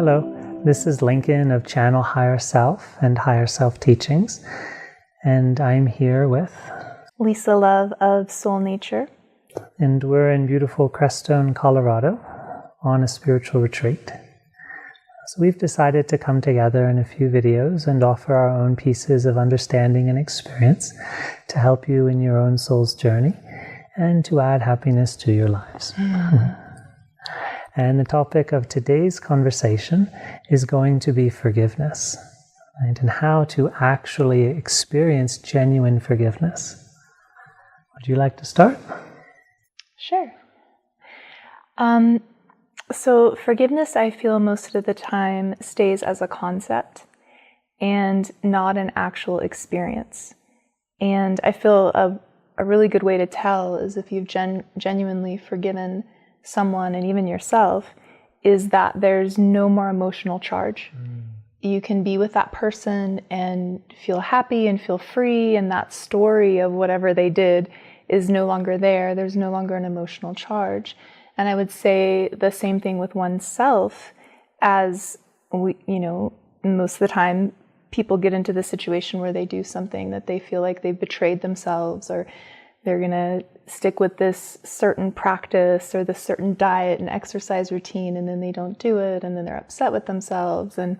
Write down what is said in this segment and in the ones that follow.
Hello, this is Lincoln of Channel Higher Self and Higher Self Teachings, and I'm here with Lisa Love of Soul Nature. And we're in beautiful Crestone, Colorado on a spiritual retreat. So we've decided to come together in a few videos and offer our own pieces of understanding and experience to help you in your own soul's journey and to add happiness to your lives. And the topic of today's conversation is going to be forgiveness, right? And how to actually experience genuine forgiveness. Would you like to start? Sure. So forgiveness, I feel most of the time, stays as a concept and not an actual experience. And I feel a really good way to tell is if you've genuinely forgiven someone and even yourself, is that there's no more emotional charge. You can be with that person and feel happy and feel free, and that story of whatever they did is no longer there. There's no longer an emotional charge. And I would say the same thing with oneself, as we, most of the time people get into the situation where they do something that they feel like they've betrayed themselves, or they're going to stick with this certain practice or this certain diet and exercise routine, and then they don't do it, and then they're upset with themselves. And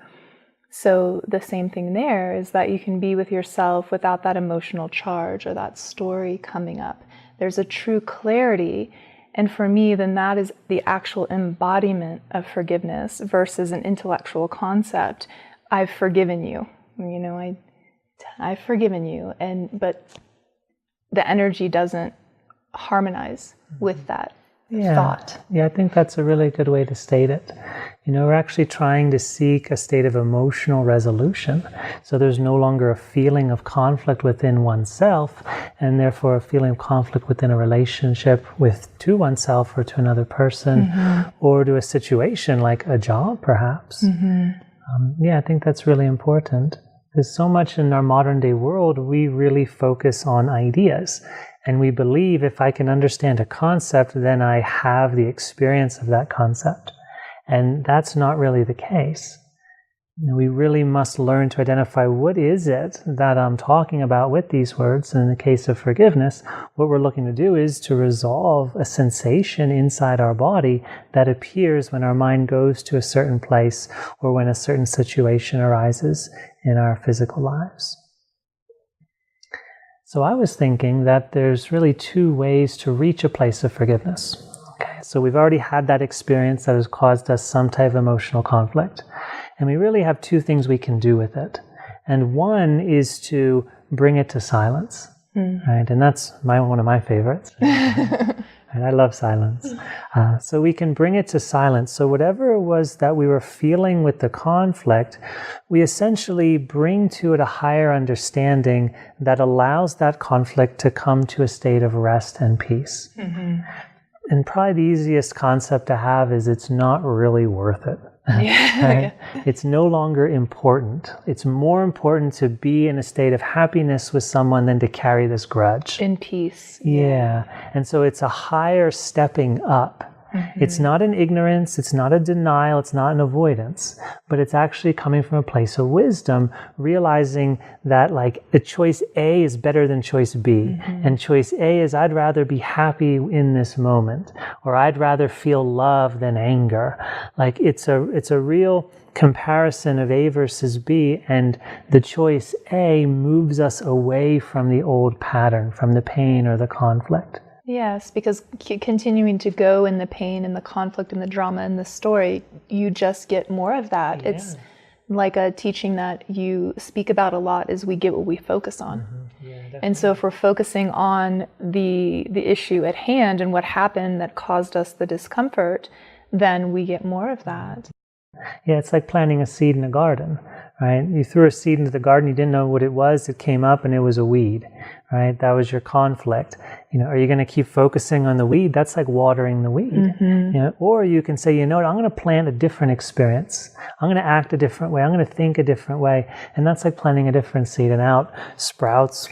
so the same thing there is that you can be with yourself without that emotional charge or that story coming up. There's a true clarity. And for me, then that is the actual embodiment of forgiveness versus an intellectual concept. I've forgiven you. I've forgiven you. But the energy doesn't harmonize with that thought. Yeah, I think that's a really good way to state it. We're actually trying to seek a state of emotional resolution. So there's no longer a feeling of conflict within oneself, and therefore a feeling of conflict within a relationship to oneself or to another person, or to a situation like a job, perhaps. I think that's really important. Because so much in our modern day world, we really focus on ideas. And we believe if I can understand a concept, then I have the experience of that concept. And that's not really the case. We really must learn to identify what is it that I'm talking about with these words. And in the case of forgiveness, what we're looking to do is to resolve a sensation inside our body that appears when our mind goes to a certain place or when a certain situation arises in our physical lives. So I was thinking that there's really two ways to reach a place of forgiveness. Okay, so we've already had that experience that has caused us some type of emotional conflict. And we really have two things we can do with it. And one is to bring it to silence. Right? And that's one of my favorites. And I love silence. So we can bring it to silence. So whatever it was that we were feeling with the conflict, we essentially bring to it a higher understanding that allows that conflict to come to a state of rest and peace. And probably the easiest concept to have is it's not really worth it. Right? It's no longer important. It's more important to be in a state of happiness with someone than to carry this grudge. In peace. Yeah. And so it's a higher stepping up. It's not an ignorance, it's not a denial, it's not an avoidance, but it's actually coming from a place of wisdom, realizing that the choice A is better than choice B. And choice A is I'd rather be happy in this moment, or I'd rather feel love than anger. It's a real comparison of A versus B, and the choice A moves us away from the old pattern, from the pain or the conflict. Yes, because continuing to go in the pain and the conflict and the drama and the story, you just get more of that. Yeah. It's like a teaching that you speak about a lot is we get what we focus on. And so if we're focusing on the issue at hand and what happened that caused us the discomfort, then we get more of that. Yeah, it's like planting a seed in a garden, right? You threw a seed into the garden, you didn't know what it was, it came up and it was a weed, right? That was your conflict. Are you going to keep focusing on the weed? That's like watering the weed. Or you can say, I'm going to plant a different experience. I'm going to act a different way. I'm going to think a different way. And that's like planting a different seed, and out sprouts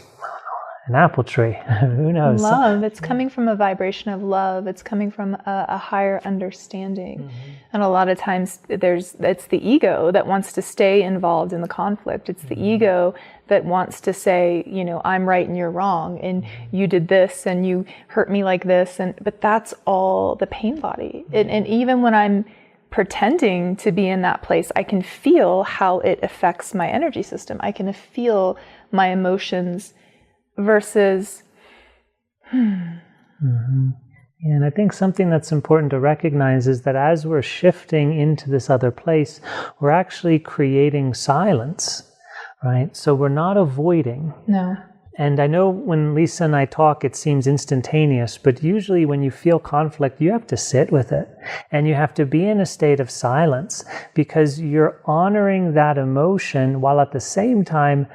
an apple tree. Who knows? Love. It's coming from a vibration of love. It's coming from a higher understanding. And a lot of times it's the ego that wants to stay involved in the conflict. It's the ego that wants to say, you know, I'm right and you're wrong, and you did this and you hurt me like this. But that's all the pain body. And even when I'm pretending to be in that place, I can feel how it affects my energy system. I can feel my emotions versus And I think something that's important to recognize is that as we're shifting into this other place, we're actually creating silence, right? So we're not avoiding. No. And I know when Lisa and I talk, it seems instantaneous, but usually when you feel conflict, you have to sit with it. And you have to be in a state of silence because you're honoring that emotion while at the same time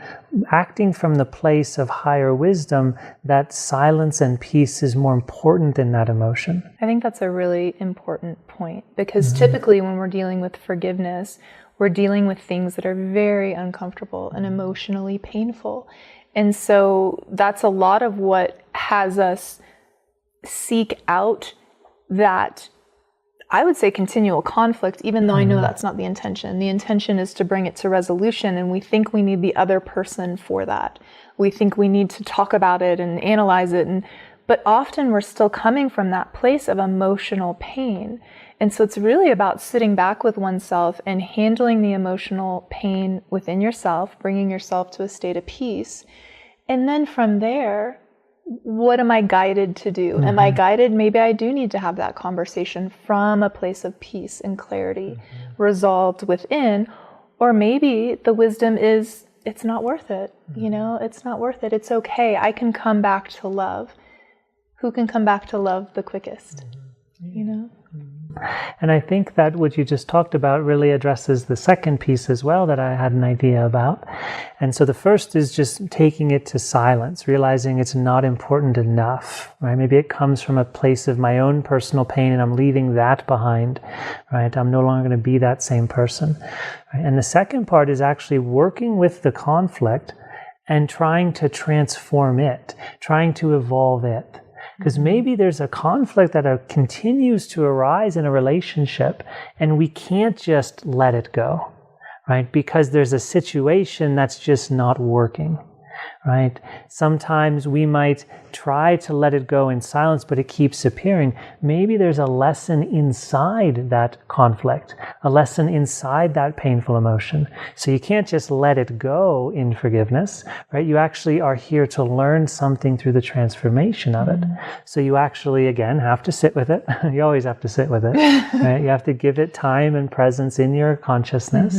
acting from the place of higher wisdom that silence and peace is more important than that emotion. I think that's a really important point because typically when we're dealing with forgiveness, we're dealing with things that are very uncomfortable and emotionally painful. And so that's a lot of what has us seek out that, I would say, continual conflict, even though I know that's not the intention. The intention is to bring it to resolution, and we think we need the other person for that. We think we need to talk about it and analyze it, but often we're still coming from that place of emotional pain. And so it's really about sitting back with oneself and handling the emotional pain within yourself, bringing yourself to a state of peace. And then from there, what am I guided to do? Am I guided? Maybe I do need to have that conversation from a place of peace and clarity, resolved within. Or maybe the wisdom is, it's not worth it. You know, it's not worth it. It's okay. I can come back to love. Who can come back to love the quickest? You know? And I think that what you just talked about really addresses the second piece as well that I had an idea about. And so the first is just taking it to silence, realizing it's not important enough, right? Maybe it comes from a place of my own personal pain and I'm leaving that behind, right? I'm no longer going to be that same person. Right? And the second part is actually working with the conflict and trying to transform it, trying to evolve it. Because maybe there's a conflict that continues to arise in a relationship and we can't just let it go, right? Because there's a situation that's just not working, right? Sometimes we might try to let it go in silence, but it keeps appearing. Maybe there's a lesson inside that conflict, a lesson inside that painful emotion. So you can't just let it go in forgiveness, right? You actually are here to learn something through the transformation of it. So you actually, again, have to sit with it. You always have to sit with it, right? You have to give it time and presence in your consciousness.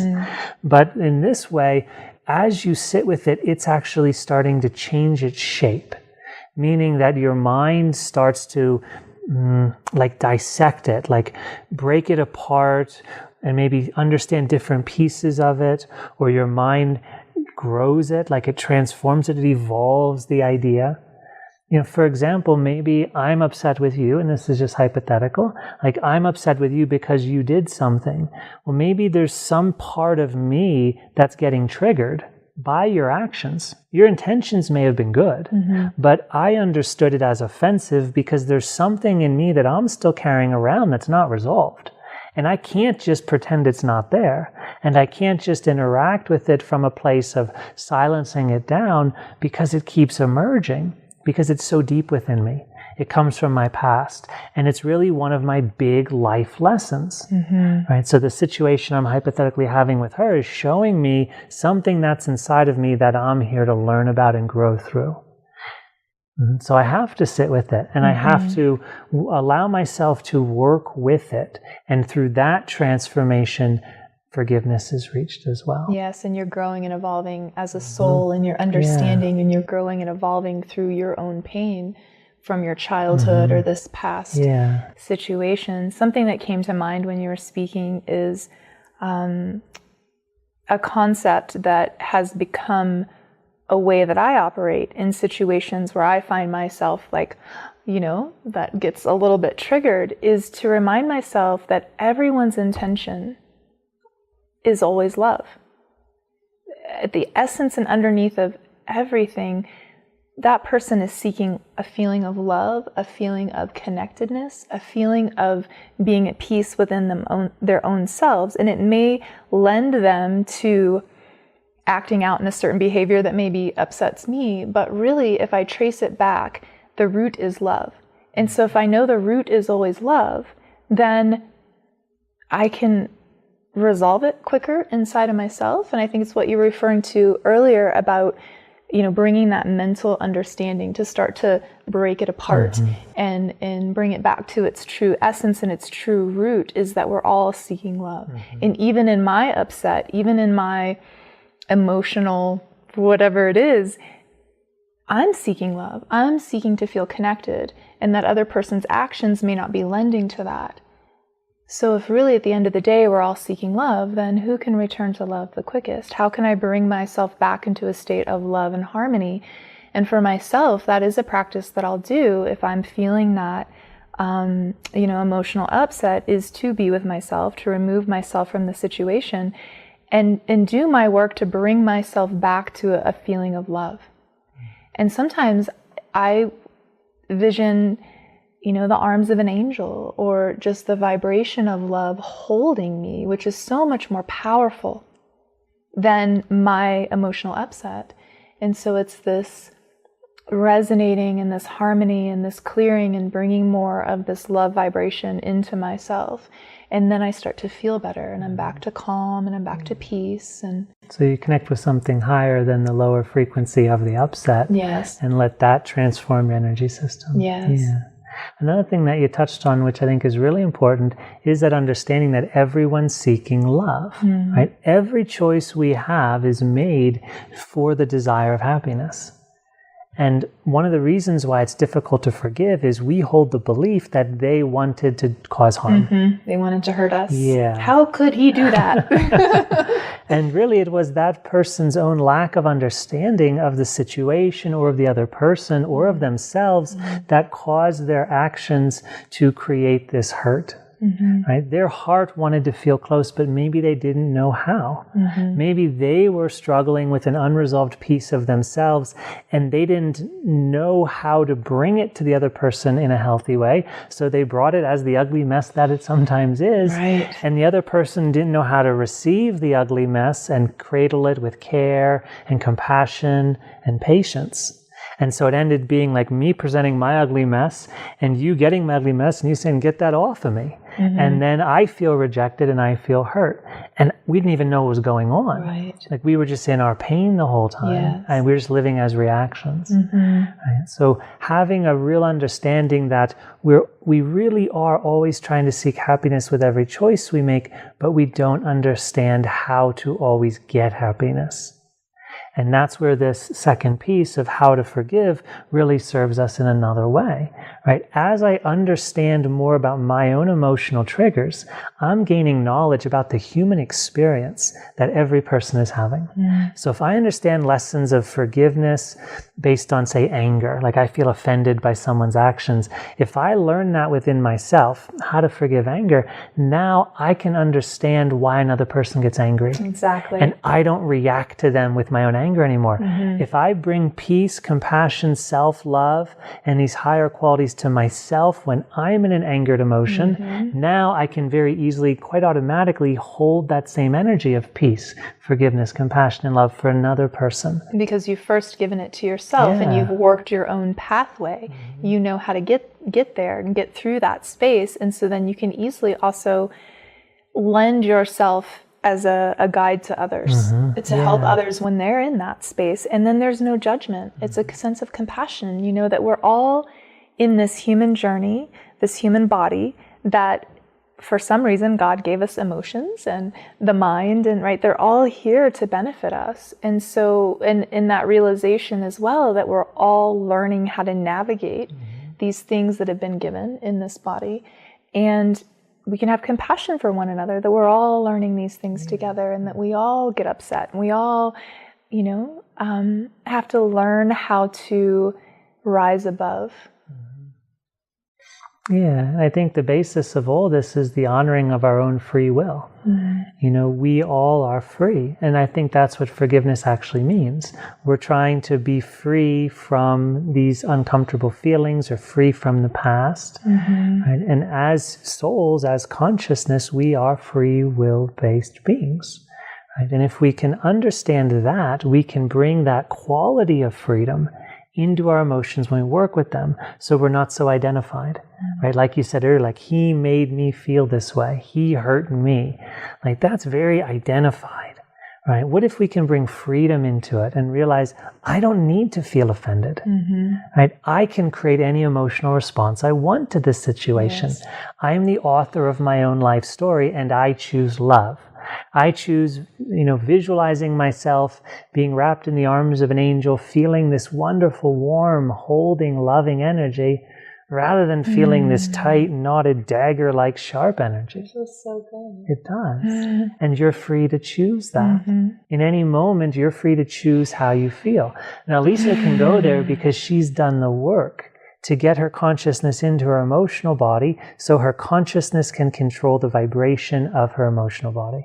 But in this way, as you sit with it, it's actually starting to change its shape, meaning that your mind starts to like dissect it, like break it apart and maybe understand different pieces of it, or your mind grows it, like it transforms it, it evolves the idea. You know, for example, maybe I'm upset with you, and this is just hypothetical, like I'm upset with you because you did something. Well, maybe there's some part of me that's getting triggered by your actions. Your intentions may have been good, but I understood it as offensive because there's something in me that I'm still carrying around that's not resolved. And I can't just pretend it's not there. And I can't just interact with it from a place of silencing it down because it keeps emerging. Because it's so deep within me. It comes from my past. And it's really one of my big life lessons. Right? So the situation I'm hypothetically having with her is showing me something that's inside of me that I'm here to learn about and grow through. So I have to sit with it. And I have to allow myself to work with it. And through that transformation, forgiveness is reached as well. Yes, and you're growing and evolving as a soul and you're understanding and you're growing and evolving through your own pain from your childhood or this past situation. Something that came to mind when you were speaking is a concept that has become a way that I operate in situations where I find myself like, you know, that gets a little bit triggered, is to remind myself that everyone's intention is always love. At the essence and underneath of everything, that person is seeking a feeling of love, a feeling of connectedness, a feeling of being at peace within their own selves. And it may lend them to acting out in a certain behavior that maybe upsets me. But really, if I trace it back, the root is love. And so if I know the root is always love, then I can resolve it quicker inside of myself. And I think it's what you were referring to earlier about, bringing that mental understanding to start to break it apart and bring it back to its true essence and its true root is that we're all seeking love. And even in my upset, even in my emotional, whatever it is, I'm seeking love. I'm seeking to feel connected, and that other person's actions may not be lending to that. So if really at the end of the day we're all seeking love, then who can return to love the quickest? How can I bring myself back into a state of love and harmony? And for myself, that is a practice that I'll do if I'm feeling that emotional upset, is to be with myself, to remove myself from the situation and do my work to bring myself back to a feeling of love. And sometimes I vision the arms of an angel, or just the vibration of love holding me, which is so much more powerful than my emotional upset. And so it's this resonating and this harmony and this clearing and bringing more of this love vibration into myself. And then I start to feel better, and I'm back to calm, and I'm back to peace. And so you connect with something higher than the lower frequency of the upset. Yes. And let that transform your energy system. Yes. Yeah. Another thing that you touched on, which I think is really important, is that understanding that everyone's seeking love, right? Every choice we have is made for the desire of happiness. And one of the reasons why it's difficult to forgive is we hold the belief that they wanted to cause harm. They wanted to hurt us. Yeah. How could he do that? And really it was that person's own lack of understanding of the situation or of the other person or of themselves that caused their actions to create this hurt. Right? Their heart wanted to feel close, but maybe they didn't know how. Maybe they were struggling with an unresolved piece of themselves, and they didn't know how to bring it to the other person in a healthy way. So they brought it as the ugly mess that it sometimes is. Right. And the other person didn't know how to receive the ugly mess and cradle it with care and compassion and patience. And so it ended being like me presenting my ugly mess and you getting my ugly mess and you saying, get that off of me. And then I feel rejected and I feel hurt. And we didn't even know what was going on. Right. Like we were just in our pain the whole time. Yes. And we were just living as reactions. Right? So having a real understanding that we really are always trying to seek happiness with every choice we make, but we don't understand how to always get happiness. And that's where this second piece of how to forgive really serves us in another way, right? As I understand more about my own emotional triggers, I'm gaining knowledge about the human experience that every person is having. So if I understand lessons of forgiveness based on, say, anger, like I feel offended by someone's actions, if I learn that within myself, how to forgive anger, now I can understand why another person gets angry. Exactly. And I don't react to them with my own anger anymore. If I bring peace, compassion, self-love, and these higher qualities to myself when I'm in an angered emotion, now I can very easily, quite automatically, hold that same energy of peace, forgiveness, compassion, and love for another person. Because you've first given it to yourself and you've worked your own pathway. You know how to get there and get through that space. And so then you can easily also lend yourself as a guide to others, to help others when they're in that space. And then there's no judgment. It's a sense of compassion, that we're all in this human journey, this human body, that for some reason God gave us emotions and the mind, and right, they're all here to benefit us. And so in that realization as well, that we're all learning how to navigate these things that have been given in this body. And we can have compassion for one another, that we're all learning these things together, and that we all get upset, and we all, have to learn how to rise above. Yeah, I think the basis of all this is the honoring of our own free will. We all are free. And I think that's what forgiveness actually means. We're trying to be free from these uncomfortable feelings or free from the past. Right? And as souls, as consciousness, we are free will-based beings. Right? And if we can understand that, we can bring that quality of freedom into our emotions when we work with them, so we're not so identified, right? Like you said earlier, like, he made me feel this way, he hurt me. Like, that's very identified, right? What if we can bring freedom into it and realize, I don't need to feel offended, right? I can create any emotional response I want to this situation. Yes. I am the author of my own life story, and I choose love. I choose, visualizing myself being wrapped in the arms of an angel, feeling this wonderful, warm, holding, loving energy, rather than feeling this tight, knotted, dagger-like sharp energy. It feels so good. It does. And you're free to choose that. In any moment, you're free to choose how you feel. Now, Lisa can go there because she's done the work to get her consciousness into her emotional body, so her consciousness can control the vibration of her emotional body.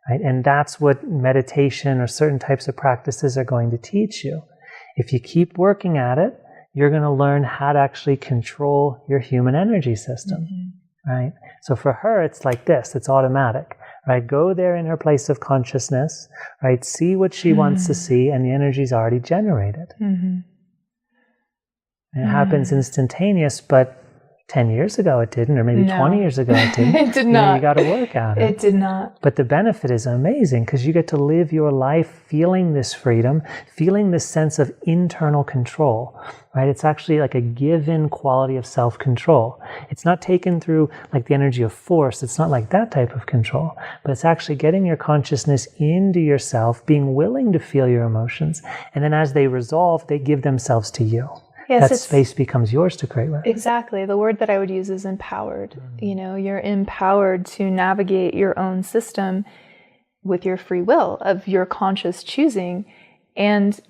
Right? And that's what meditation or certain types of practices are going to teach you. If you keep working at it, you're going to learn how to actually control your human energy system. Right? So for her, it's like this, it's automatic. Right? Go there in her place of consciousness, right? See what she wants to see, and the energy's already generated. And it happens instantaneous, but 10 years ago it didn't, or maybe 20 years ago it didn't. It did not. You got to work at it. It did not. But the benefit is amazing, because you get to live your life feeling this freedom, feeling this sense of internal control, right? It's actually like a given quality of self-control. It's not taken through like the energy of force. It's not like that type of control, but it's actually getting your consciousness into yourself, being willing to feel your emotions. And then as they resolve, they give themselves to you. Yes, that space becomes yours to create with. Exactly. The word that I would use is empowered. You're empowered to navigate your own system with your free will, of your conscious choosing. And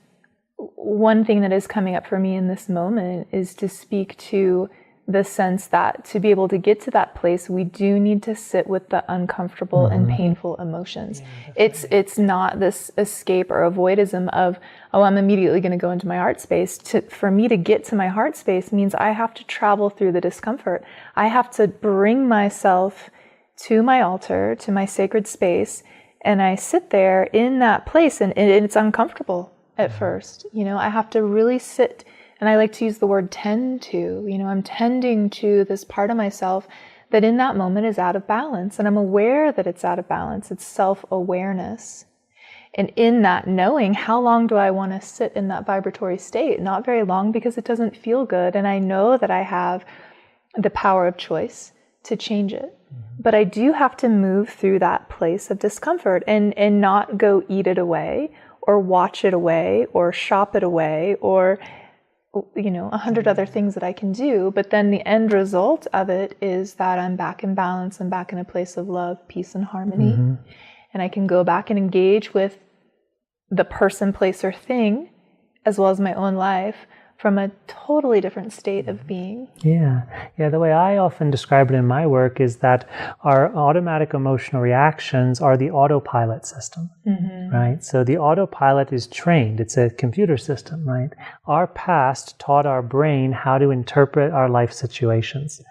one thing that is coming up for me in this moment is to speak to the sense that to be able to get to that place, we do need to sit with the uncomfortable and painful emotions. It's not this escape or avoidism of, oh, I'm immediately going to go into my heart space. For me to get to my heart space means I have to travel through the discomfort. I have to bring myself to my altar, to my sacred space, and I sit there in that place, and it's uncomfortable at first. I have to really sit. And I like to use the word tend to, I'm tending to this part of myself that in that moment is out of balance. And I'm aware that it's out of balance. It's self-awareness. And in that knowing, how long do I want to sit in that vibratory state? Not very long, because it doesn't feel good. And I know that I have the power of choice to change it. But I do have to move through that place of discomfort and not go eat it away, or watch it away, or shop it away, or 100 other things that I can do. But then the end result of it is that I'm back in balance. I'm back in a place of love, peace, and harmony. And I can go back and engage with the person, place, or thing, as well as my own life, from a totally different state of being. Yeah. The way I often describe it in my work is that our automatic emotional reactions are the autopilot system, right? So the autopilot is trained. It's a computer system, right? Our past taught our brain how to interpret our life situations.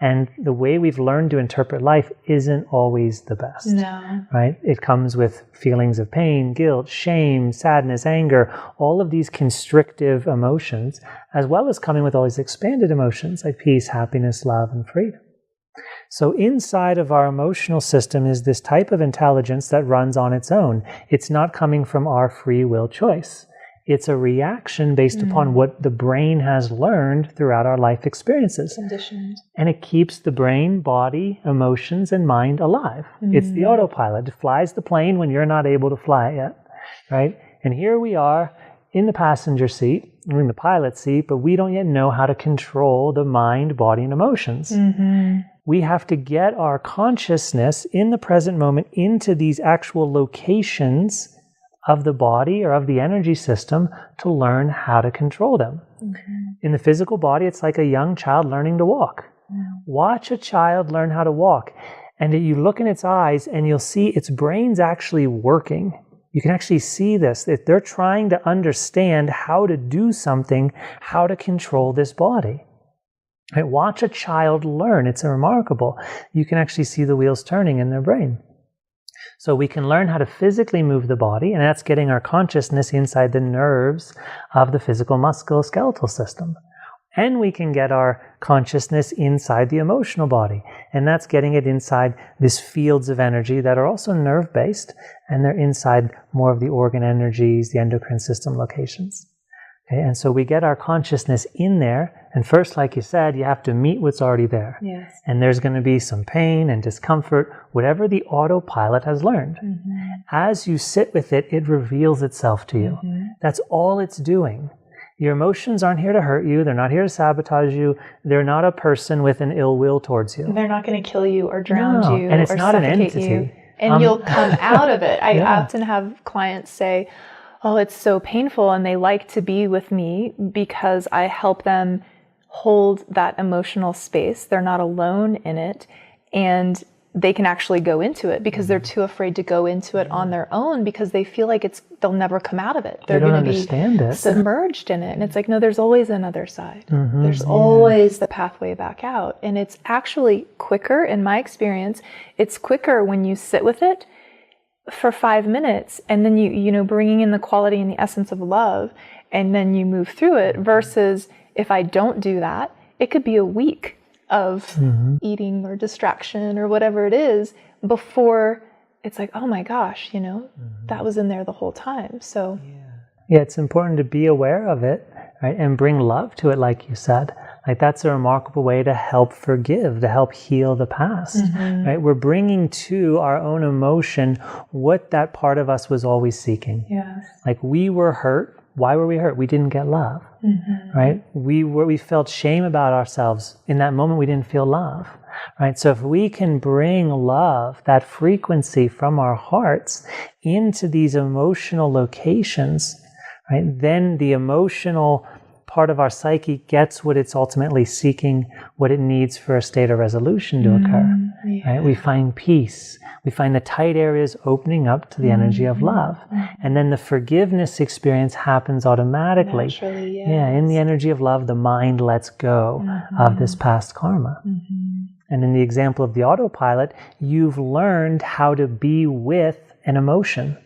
And the way we've learned to interpret life isn't always the best. No. Right? It comes with feelings of pain, guilt, shame, sadness, anger, all of these constrictive emotions, as well as coming with all these expanded emotions like peace, happiness, love, and freedom. So inside of our emotional system is this type of intelligence that runs on its own. It's not coming from our free will choice. It's a reaction based upon what the brain has learned throughout our life experiences. Conditioned. And it keeps the brain, body, emotions, and mind alive. It's the autopilot. It flies the plane when you're not able to fly it yet, right? And here we are in the passenger seat, we're in the pilot seat, but we don't yet know how to control the mind, body, and emotions. We have to get our consciousness in the present moment into these actual locations of the body or of the energy system to learn how to control them. In the physical body, it's like a young child learning to walk. Watch a child learn how to walk, and you look in its eyes and you'll see its brain's actually working. You can actually see this, that they're trying to understand how to do something, how to control this body. Right? Watch a child learn. It's remarkable. You can actually see the wheels turning in their brain. So we can learn how to physically move the body, and that's getting our consciousness inside the nerves of the physical musculoskeletal system. And we can get our consciousness inside the emotional body, and that's getting it inside these fields of energy that are also nerve-based, and they're inside more of the organ energies, the endocrine system locations. Okay, and so we get our consciousness in there, and first, like you said, you have to meet what's already there. Yes. And there's going to be some pain and discomfort, whatever the autopilot has learned. As you sit with it, it reveals itself to you. That's all it's doing. Your emotions aren't here to hurt you. They're not here to sabotage you. They're not a person with an ill will towards you. They're not going to kill you or drown you and it's or not an suffocate entity. you. And you'll come out of it. I Yeah. often have clients say, oh, it's so painful, and they like to be with me because I help them hold that emotional space. They're not alone in it, and they can actually go into it because they're too afraid to go into it on their own because they feel like they'll never come out of it. They're going to be submerged in it. And it's like, no, there's always another side. There's always the pathway back out. And it's actually quicker, in my experience, it's quicker when you sit with it for 5 minutes and then you bringing in the quality and the essence of love, and then you move through it, versus if I don't do that, it could be a week of eating or distraction or whatever it is before it's like, oh my gosh, that was in there the whole time. So yeah, it's important to be aware of it, right, and bring love to it, like you said. Like, that's a remarkable way to help forgive, to help heal the past, right? We're bringing to our own emotion what that part of us was always seeking. yes. Like, we were hurt. Why were we hurt? We didn't get love, right? We felt shame about ourselves. In that moment, we didn't feel love, right? So if we can bring love, that frequency from our hearts into these emotional locations, right, then the emotional part of our psyche gets what it's ultimately seeking, what it needs for a state of resolution to occur. Right? We find peace. We find the tight areas opening up to the energy of love. And then the forgiveness experience happens automatically. Naturally, yes. Yeah, in the energy of love, the mind lets go of this past karma. And in the example of the autopilot, you've learned how to be with an emotion.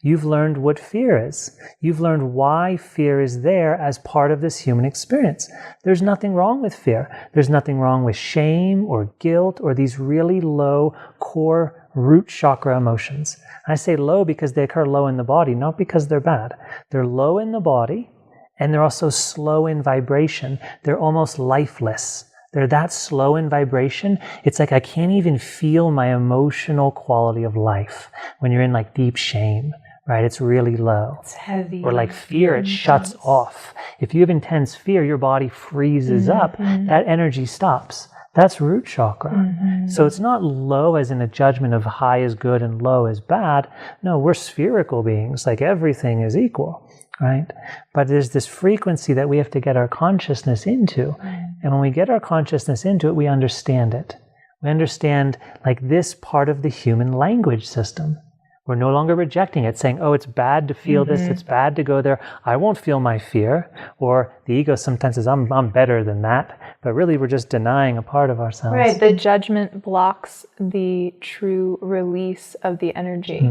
You've learned what fear is. You've learned why fear is there as part of this human experience. There's nothing wrong with fear. There's nothing wrong with shame or guilt or these really low core root chakra emotions. I say low because they occur low in the body, not because they're bad. They're low in the body, and they're also slow in vibration. They're almost lifeless. They're that slow in vibration. It's like I can't even feel my emotional quality of life when you're in like deep shame, right? It's really low. It's heavy. Or like fear, it shuts off. If you have intense fear, your body freezes up. That energy stops. That's root chakra. So it's not low as in a judgment of high is good and low is bad. No, we're spherical beings. Like everything is equal, right? But there's this frequency that we have to get our consciousness into. And when we get our consciousness into it, we understand it. We understand like this part of the human language system. We're no longer rejecting it, saying, oh, it's bad to feel this, it's bad to go there, I won't feel my fear. Or the ego sometimes says, I'm better than that. But really, we're just denying a part of ourselves. Right, the judgment blocks the true release of the energy.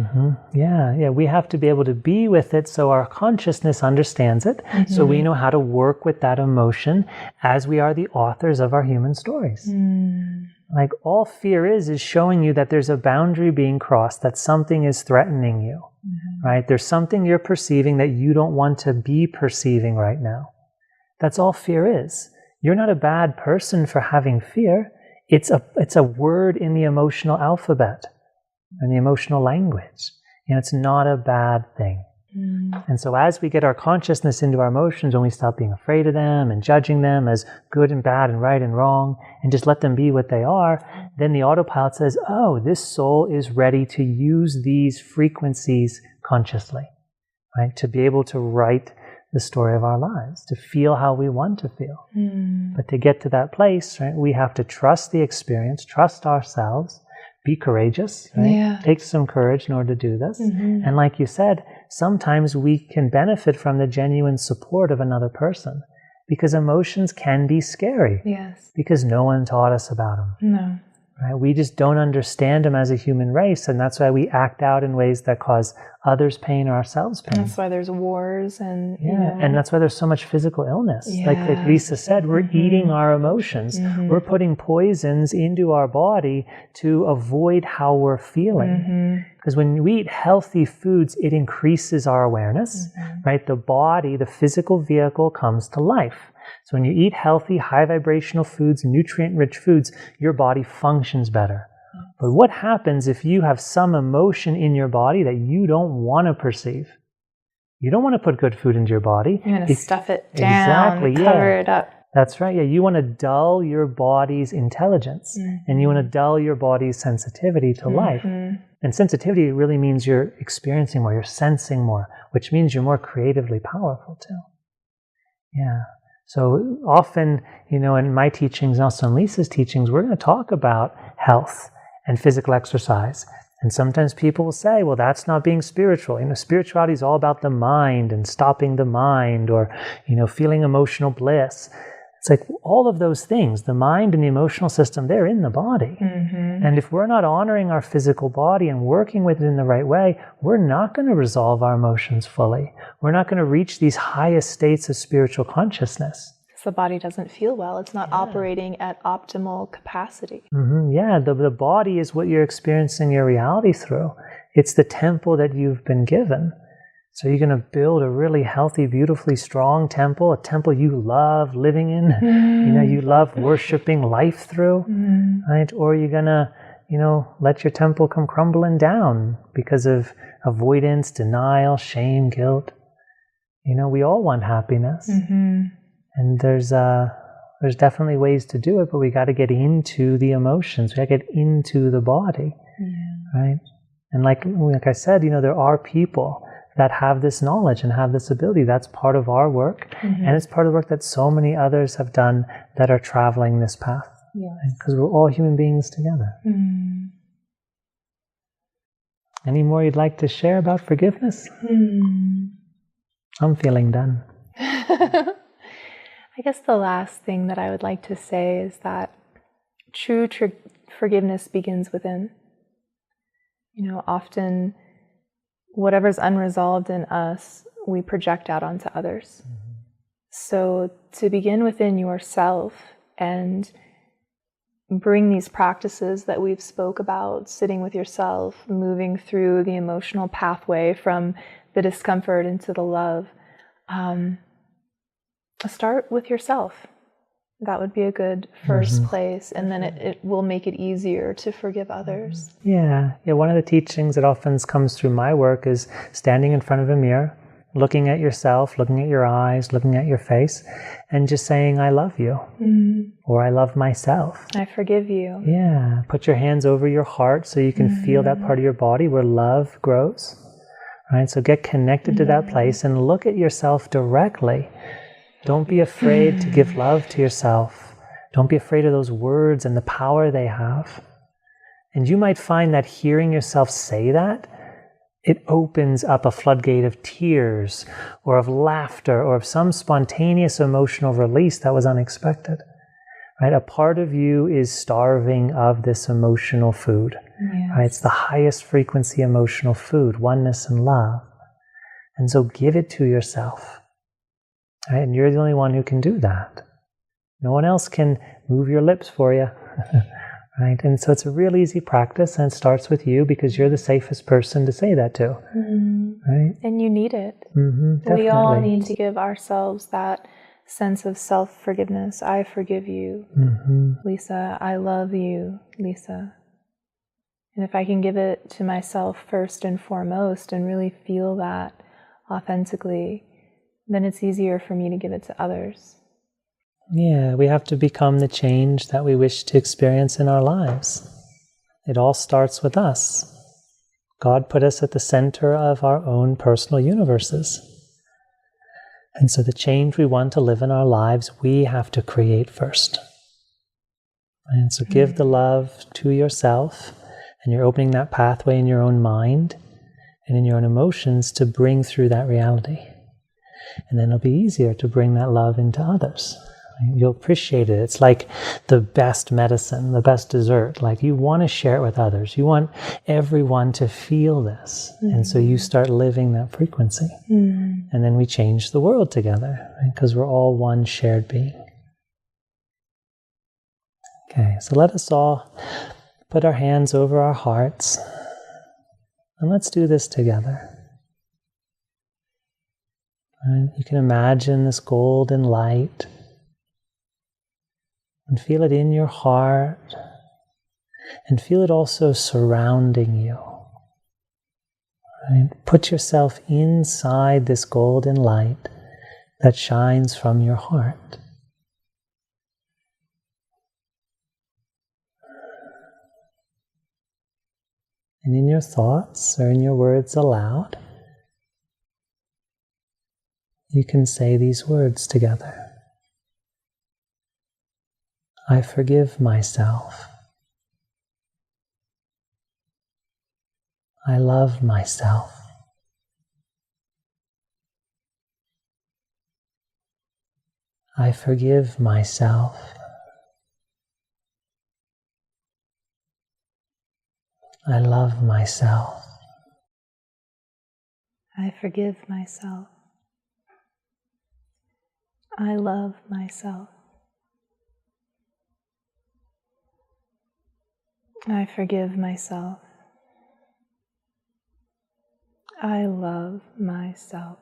Yeah, we have to be able to be with it so our consciousness understands it, so we know how to work with that emotion as we are the authors of our human stories. Like all fear is showing you that there's a boundary being crossed, that something is threatening you, right? There's something you're perceiving that you don't want to be perceiving right now. That's all fear is. You're not a bad person for having fear. It's a word in the emotional alphabet and the emotional language. And it's not a bad thing. And so as we get our consciousness into our emotions, when we stop being afraid of them and judging them as good and bad and right and wrong, and just let them be what they are, then the autopilot says, oh, this soul is ready to use these frequencies consciously, right? To be able to write the story of our lives, to feel how we want to feel. But to get to that place, right, we have to trust the experience, trust ourselves, be courageous, right? Yeah. Take some courage in order to do this. And like you said, sometimes we can benefit from the genuine support of another person, because emotions can be scary. Yes. Because no one taught us about them. No. Right? We just don't understand them as a human race, and that's why we act out in ways that cause others pain or ourselves pain. That's why there's wars and and that's why there's so much physical illness. Yeah. Like Lisa said, we're eating our emotions. We're putting poisons into our body to avoid how we're feeling. Because when we eat healthy foods, it increases our awareness, right? The body, the physical vehicle, comes to life. So when you eat healthy, high vibrational foods, nutrient-rich foods, your body functions better. But what happens if you have some emotion in your body that you don't want to perceive? You don't want to put good food into your body. You want to stuff it down, cover it up. That's right. Yeah, you want to dull your body's intelligence, and you want to dull your body's sensitivity to life. And sensitivity really means you're experiencing more, you're sensing more, which means you're more creatively powerful too. Yeah. So often, in my teachings and also in Lisa's teachings, we're going to talk about health and physical exercise. And sometimes people will say, well, that's not being spiritual. Spirituality is all about the mind and stopping the mind, or, feeling emotional bliss. It's like all of those things, the mind and the emotional system, they're in the body. And if we're not honoring our physical body and working with it in the right way, we're not going to resolve our emotions fully. We're not going to reach these highest states of spiritual consciousness. The body doesn't feel well. It's not operating at optimal capacity. The body is what you're experiencing your reality through. It's the temple that you've been given. So you're going to build a really healthy, beautifully strong temple, a temple you love living in, you love worshiping life through, right? Or you're going to, let your temple come crumbling down because of avoidance, denial, shame, guilt. We all want happiness. And there's definitely ways to do it, but we got to get into the emotions. We got to get into the body, right? And like I said, there are people that have this knowledge and have this ability. That's part of our work, and it's part of the work that so many others have done that are traveling this path. Because we're all human beings together. Any more you'd like to share about forgiveness? I'm feeling done. I guess the last thing that I would like to say is that true forgiveness begins within. Often whatever's unresolved in us, we project out onto others. So to begin within yourself and bring these practices that we've spoke about, sitting with yourself, moving through the emotional pathway from the discomfort into the love, start with yourself. That would be a good first place, and then it will make it easier to forgive others. Yeah. One of the teachings that often comes through my work is standing in front of a mirror, looking at yourself, looking at your eyes, looking at your face, and just saying, I love you, or I love myself. I forgive you. Yeah. Put your hands over your heart so you can feel that part of your body where love grows. Right? So get connected to that place and look at yourself directly. Don't be afraid to give love to yourself. Don't be afraid of those words and the power they have. And you might find that hearing yourself say that, it opens up a floodgate of tears or of laughter or of some spontaneous emotional release that was unexpected. Right? A part of you is starving of this emotional food. Right? It's the highest frequency emotional food, oneness and love. And so give it to yourself. Right? And you're the only one who can do that. No one else can move your lips for you. Right? And so it's a real easy practice, and it starts with you because you're the safest person to say that to. Right? And you need it. Definitely. We all need to give ourselves that sense of self-forgiveness. I forgive you, Lisa. I love you, Lisa. And if I can give it to myself first and foremost and really feel that authentically, then it's easier for me to give it to others. Yeah, we have to become the change that we wish to experience in our lives. It all starts with us. God put us at the center of our own personal universes. And so the change we want to live in our lives, we have to create first. And so give the love to yourself, and you're opening that pathway in your own mind and in your own emotions to bring through that reality. And then it'll be easier to bring that love into others. You'll appreciate it. It's like the best medicine, the best dessert. Like you want to share it with others. You want everyone to feel this. And so you start living that frequency. And then we change the world together, because we're all one shared being. Okay, so let us all put our hands over our hearts. And let's do this together. And you can imagine this golden light and feel it in your heart, and feel it also surrounding you. Right? Put yourself inside this golden light that shines from your heart. And in your thoughts or in your words aloud, you can say these words together. I forgive myself. I love myself. I forgive myself. I love myself. I forgive myself. I love myself. I forgive myself. I love myself.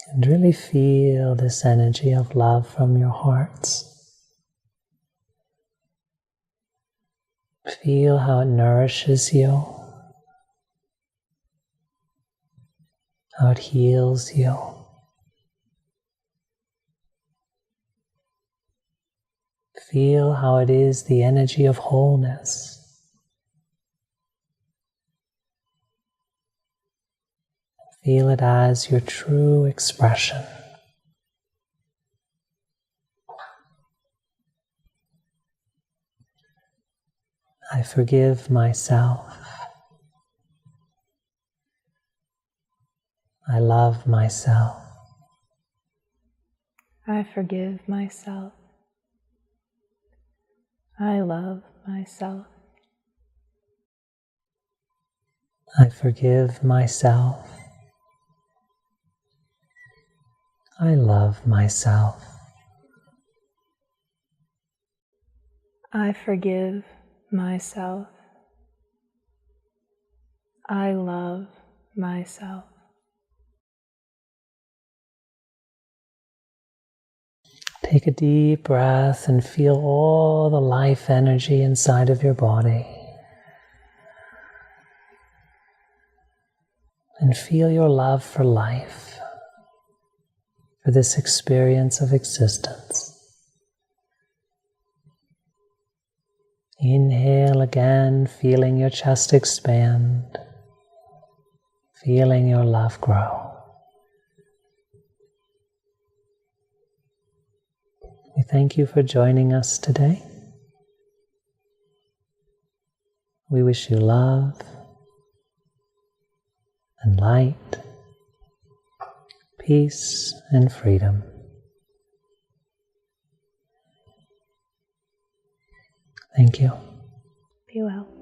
And really feel this energy of love from your hearts. Feel how it nourishes you, how it heals you. Feel how it is the energy of wholeness. Feel it as your true expression. I forgive myself. I love myself. I forgive myself. I love myself. I forgive myself. I love myself. I forgive myself. I love myself. Take a deep breath and feel all the life energy inside of your body. And feel your love for life, for this experience of existence. Inhale again, feeling your chest expand, feeling your love grow. We thank you for joining us today. We wish you love and light, peace and freedom. Thank you. Be well.